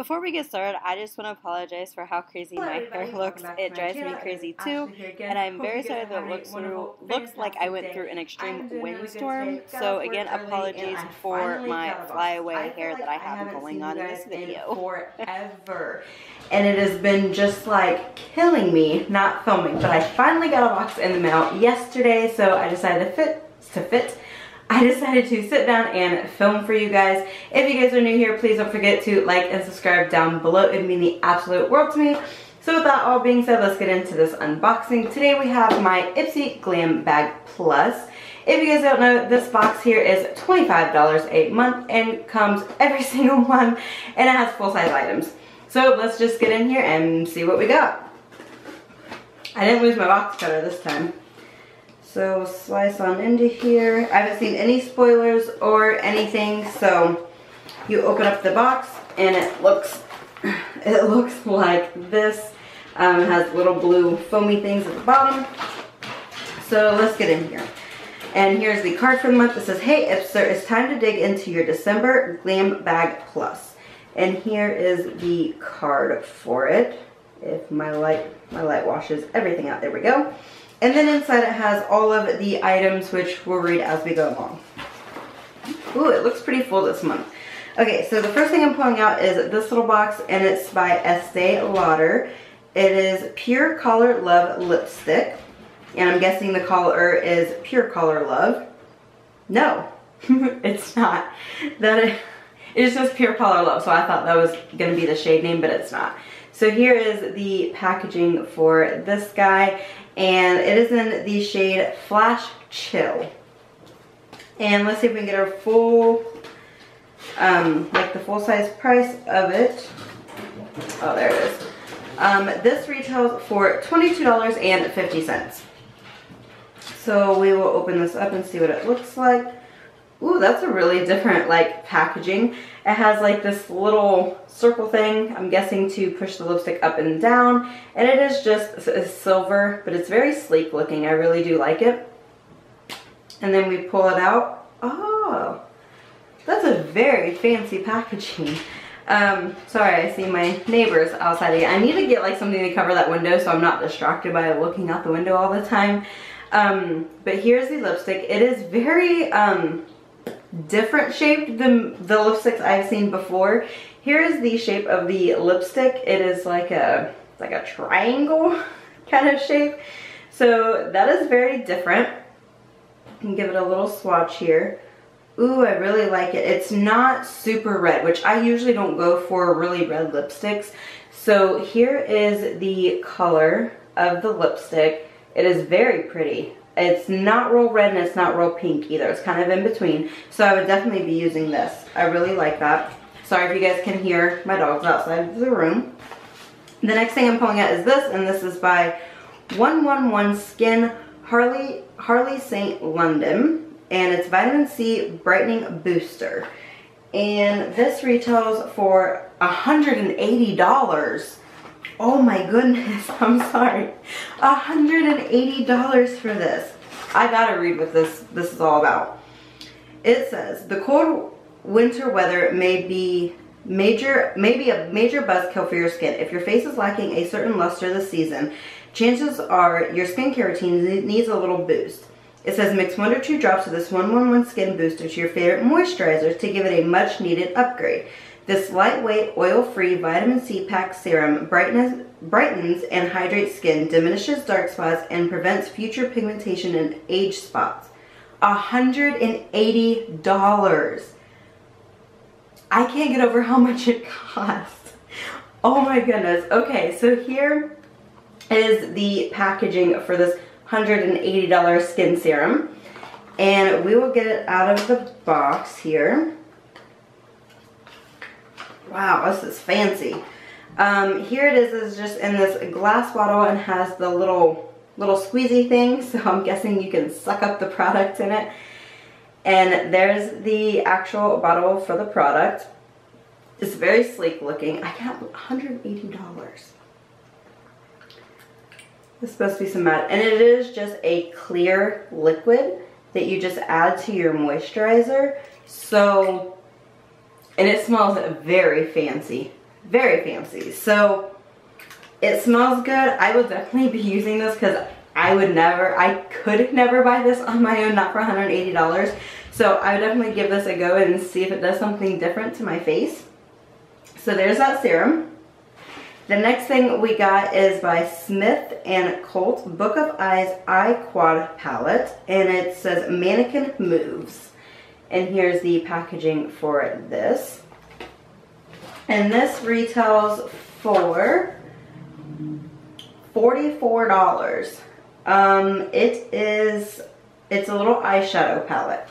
Before we get started, I just want to apologize for how crazy my hair looks. It drives me crazy too, and I'm very sorry that it looks like I went through an extreme windstorm. So again, apologies for my flyaway hair that I have going on in this video. Forever. And it has been just like killing me not filming, but I finally got a box in the mail yesterday, so I decided I decided to sit down and film for you guys. If you guys are new here, please don't forget to like and subscribe down below. It would mean the absolute world to me. So with that all being said, let's get into this unboxing. Today we have my Ipsy Glam Bag Plus. If you guys don't know, this box here is $25 a month and comes every single month, and it has full-size items. So let's just get in here and see what we got. I didn't lose my box cutter this time. So slice on into here. I haven't seen any spoilers or anything, so you open up the box and it looks like this. It has little blue foamy things at the bottom. So let's get in here. And here's the card for the month. It says, "Hey Ipster, it's time to dig into your December Glam Bag Plus." And here is the card for it. If my light washes everything out. There we go. And then inside it has all of the items, which we'll read as we go along. Ooh, it looks pretty full this month. Okay, so the first thing I'm pulling out is this little box, and it's by Estee Lauder. It is Pure Color Love Lipstick. And I'm guessing the color is Pure Color Love. No, it's not. It just says Pure Color Love, so I thought that was going to be the shade name, but it's not. So here is the packaging for this guy, and it is in the shade Flash Chill. And let's see if we can get our full, like the full size price of it. Oh, there it is. This retails for $22.50. So we will open this up and see what it looks like. Ooh, that's a really different like packaging. It has like this little circle thing, I'm guessing to push the lipstick up and down. And it is just silver, but it's very sleek looking. I really do like it. And then we pull it out. Oh, that's a very fancy packaging. Sorry, I see my neighbors outside again. I need to get like something to cover that window so I'm not distracted by looking out the window all the time. But here's the lipstick. It is very, different shaped than the lipsticks I've seen before. Here is the shape of the lipstick. It is like a triangle kind of shape. So that is very different. I can give it a little swatch here. Ooh, I really like it. It's not super red, which I usually don't go for really red lipsticks. So here is the color of the lipstick. It is very pretty. It's not real red and it's not real pink either. It's kind of in between. So I would definitely be using this. I really like that. Sorry if you guys can hear my dogs outside of the room. The next thing I'm pulling out is this, and this is by 111 Skin Harley St. London. And it's Vitamin C Brightening Booster. And this retails for $180. Oh my goodness, I'm sorry. $180 for this. I gotta read what this is all about. It says, the cold winter weather may be a major buzzkill for your skin. If your face is lacking a certain luster this season, chances are your skincare routine needs a little boost. It says mix 1 or 2 drops of this 111 Skin Booster to your favorite moisturizer to give it a much needed upgrade. This lightweight, oil-free vitamin C packed serum brightens and hydrates skin, diminishes dark spots, and prevents future pigmentation and age spots. $180. I can't get over how much it costs. Oh my goodness. Okay, so here is the packaging for this $180 skin serum. And we will get it out of the box here. Wow, this is fancy. Here it is just in this glass bottle and has the little squeezy thing, so I'm guessing you can suck up the product in it. And there's the actual bottle for the product. It's very sleek looking. I can't believe $180. It's supposed to be some matte, and it is just a clear liquid that you just add to your moisturizer. So, and it smells very fancy. very fancy. So it smells good. I will definitely be using this because I could never buy this on my own, not for $180. So I would definitely give this a go and see if it does something different to my face. So there's that serum. The next thing we got is by Smith & Colt Book of Eyes Eye Quad Palette, and it says Mannequin Moves. And here's the packaging for this. And this retails for $44. It's a little eyeshadow palette.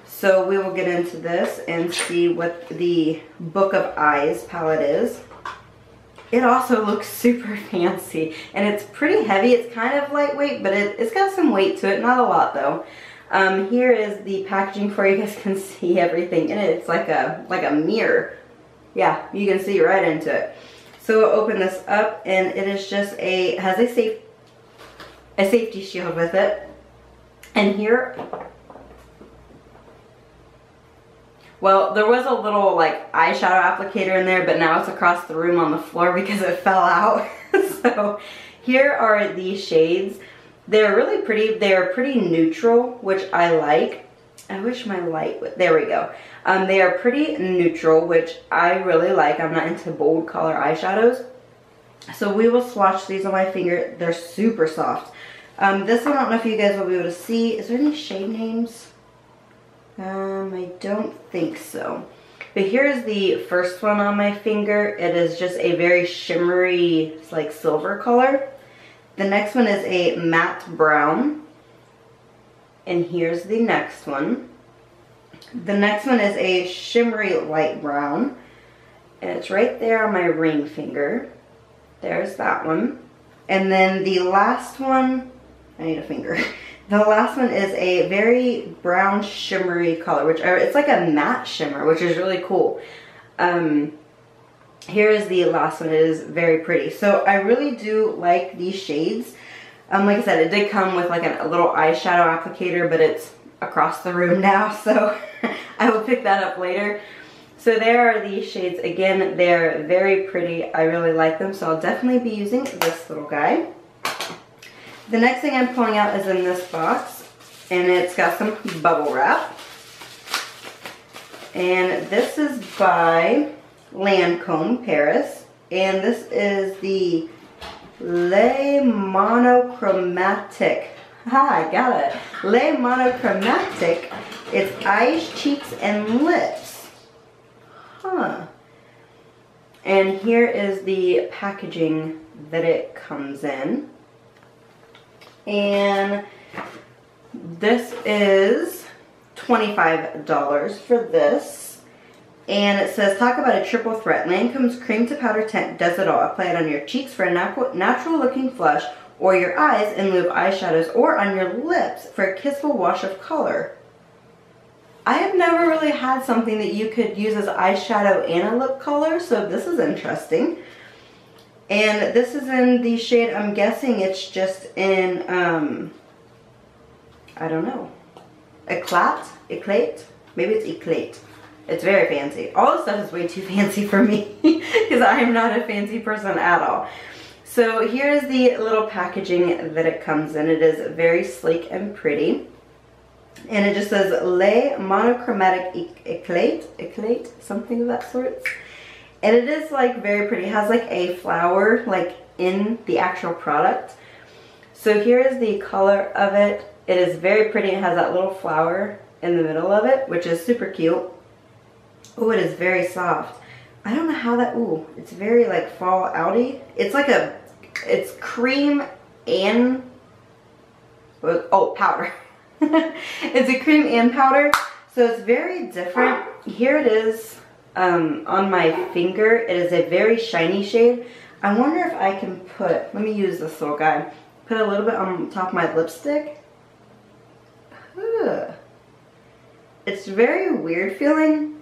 So we will get into this and see what the Book of Eyes palette is. It also looks super fancy, and it's pretty heavy. It's kind of lightweight, but it's got some weight to it, not a lot though. Here is the packaging for you guys can see everything in it. It's like a mirror. Yeah, you can see right into it. So we'll open this up, and it is just has a safety shield with it. And here, well, there was a little like eyeshadow applicator in there, but now it's across the room on the floor because it fell out. So here are these shades. They're really pretty. They're pretty neutral, which I like. I wish my light would, there we go. They are pretty neutral, which I really like. I'm not into bold color eyeshadows. So we will swatch these on my finger. They're super soft. This one, I don't know if you guys will be able to see. Is there any shade names? I don't think so. But here's the first one on my finger. It is just a very shimmery, it's like silver color. The next one is a matte brown. And here's the next one. The next one is a shimmery light brown. And it's right there on my ring finger. There's that one. And then the last one, I need a finger. The last one is a very brown shimmery color, which it's like a matte shimmer, which is really cool. Here is the last one. It is very pretty. So I really do like these shades. Like I said, it did come with like a little eyeshadow applicator, but it's across the room now, so I will pick that up later. So there are these shades. Again, they're very pretty. I really like them, so I'll definitely be using this little guy. The next thing I'm pulling out is in this box, and it's got some bubble wrap. And this is by Lancome Paris, and this is the Le Monochromatic. Ha, I got it. Le Monochromatic. It's eyes, cheeks, and lips. Huh. And here is the packaging that it comes in. And this is $25 for this. And it says, talk about a triple threat. Lancome's cream to powder tint does it all. Apply it on your cheeks for a natural looking flush, or your eyes in lieu of eyeshadows, or on your lips for a kissable wash of color. I have never really had something that you could use as eyeshadow and a lip color, so this is interesting. And this is in the shade, I'm guessing it's just in, I don't know, Eclate? Maybe it's Eclate. It's very fancy. All this stuff is way too fancy for me because I am not a fancy person at all. So here's the little packaging that it comes in. It is very sleek and pretty. And it just says Le Monochromatic Eclate, something of that sort. And it is like very pretty. It has like a flower like in the actual product. So here is the color of it. It is very pretty. It has that little flower in the middle of it, which is super cute. Oh, it is very soft. I don't know how that, ooh, it's very like fall outy. It's like it's cream and, oh, powder. It's a cream and powder. So it's very different. Here it is. On my finger, it is a very shiny shade. I wonder if I can put, let me use this little guy, put a little bit on top of my lipstick. Ugh. It's very weird feeling.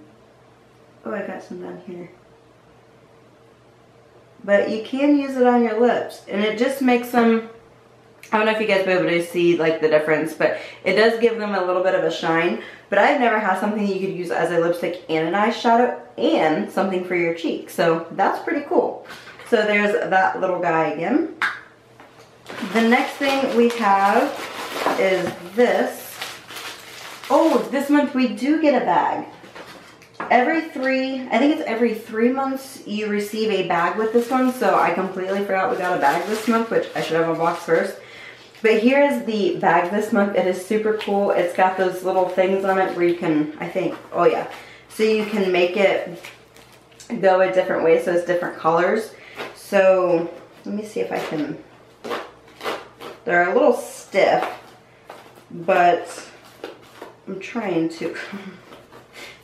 Oh, I got some down here. But you can use it on your lips, and it just makes them I don't know if you guys will be able to see like the difference, but it does give them a little bit of a shine. But I've never had something you could use as a lipstick and an eyeshadow and something for your cheek. So that's pretty cool. So there's that little guy again. The next thing we have is this. Oh, this month we do get a bag. I think it's every 3 months you receive a bag with this one. So I completely forgot we got a bag this month, which I should have unboxed first. But here is the bag this month. It is super cool. It's got those little things on it where you can, I think, oh yeah. So you can make it go a different way, so it's different colors. So let me see if I can, they're a little stiff, but I'm trying to.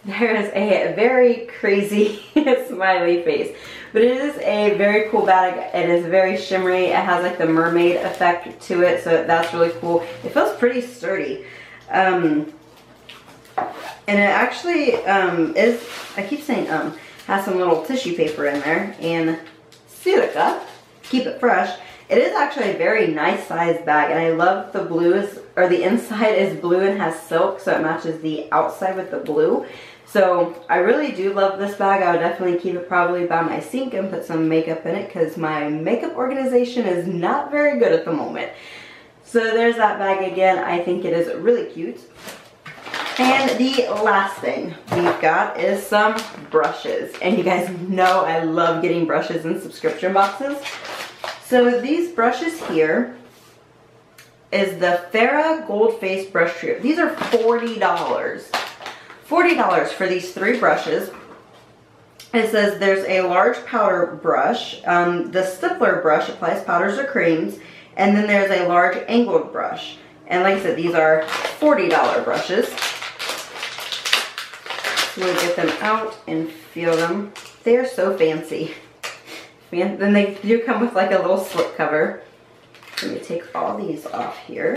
There is a very crazy smiley face. But it is a very cool bag. It is very shimmery. It has like the mermaid effect to it, so that's really cool. It feels pretty sturdy. And it actually is, I keep saying has some little tissue paper in there and silica, keep it fresh. It is actually a very nice sized bag, and I love the blues, or the inside is blue and has silk, so it matches the outside with the blue. So I really do love this bag. I would definitely keep it probably by my sink and put some makeup in it, because my makeup organization is not very good at the moment. So there's that bag again. I think it is really cute. And the last thing we've got is some brushes. And you guys know I love getting brushes in subscription boxes. So these brushes here is the Farrah Gold Face Brush Trio. These are $40. $40 for these 3 brushes. It says there's a large powder brush. The stippler brush applies powders or creams. And then there's a large angled brush. And like I said, these are $40 brushes. So we'll get them out and feel them. They are so fancy. And then they do come with like a little slip cover. Let me take all these off here.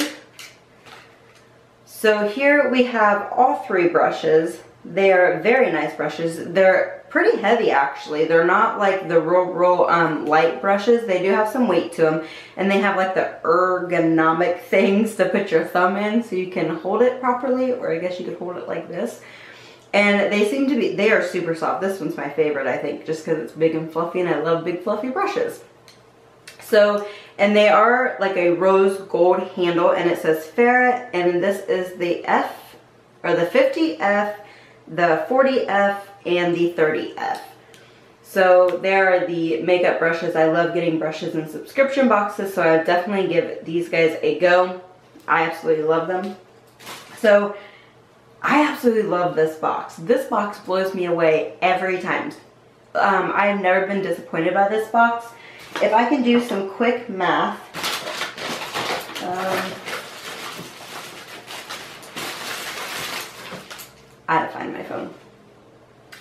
So here we have all 3 brushes. They are very nice brushes. They're pretty heavy actually. They're not like the real light brushes. They do have some weight to them. And they have like the ergonomic things to put your thumb in so you can hold it properly. Or I guess you could hold it like this. And they seem to be, they are super soft. This one's my favorite, I think, just because it's big and fluffy, and I love big fluffy brushes. So, and they are like a rose gold handle, and it says Farrah, and this is the F, or the 50F, the 40F, and the 30F. So there are the makeup brushes. I love getting brushes in subscription boxes, so I would definitely give these guys a go. I absolutely love them. So I absolutely love this box. This box blows me away every time. I have never been disappointed by this box. If I can do some quick math, I had to find my phone.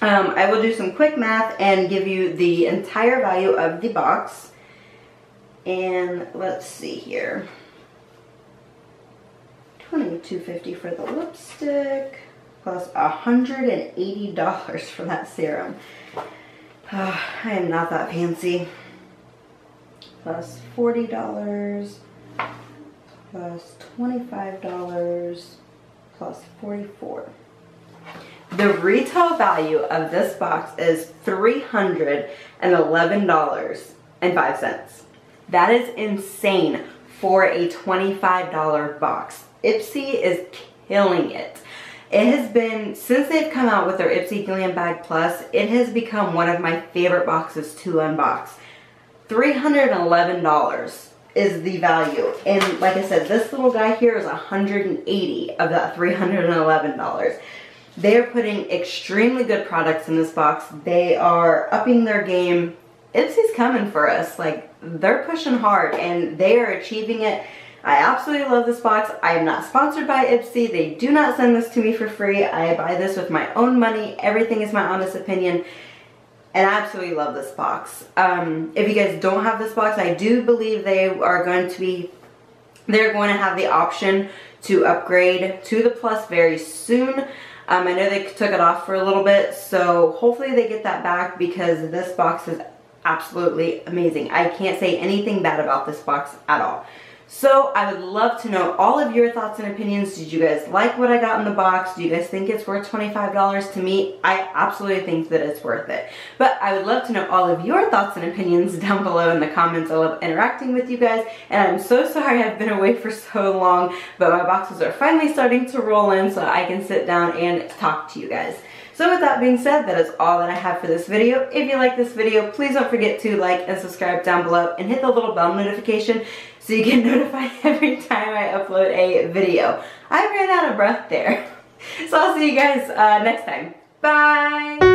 I will do some quick math and give you the entire value of the box. And let's see here. $22.50 for the lipstick, plus $180 for that serum. I am not that fancy. Plus $40, plus $25, plus $44. The retail value of this box is $311.05. That is insane for a $25 box. Ipsy is killing it. It has been, since they've come out with their Ipsy Glam Bag Plus, it has become one of my favorite boxes to unbox. $311 is the value. And like I said, this little guy here is $180 of that $311. They are putting extremely good products in this box. They are upping their game. Ipsy's coming for us. Like, they're pushing hard and they are achieving it. I absolutely love this box. I am not sponsored by Ipsy. They do not send this to me for free. I buy this with my own money. Everything is my honest opinion. And I absolutely love this box. If you guys don't have this box, I do believe they are going to have the option to upgrade to the Plus very soon. I know they took it off for a little bit, so hopefully they get that back, because this box is absolutely amazing. I can't say anything bad about this box at all. So I would love to know all of your thoughts and opinions. Did you guys like what I got in the box? Do you guys think it's worth $25? To me, I absolutely think that it's worth it. But I would love to know all of your thoughts and opinions down below in the comments. I love interacting with you guys, and I'm so sorry I've been away for so long, but my boxes are finally starting to roll in so I can sit down and talk to you guys. So with that being said, that is all that I have for this video. If you like this video, please don't forget to like and subscribe down below and hit the little bell notification so you get notified every time I upload a video. I ran out of breath there. So I'll see you guys next time. Bye!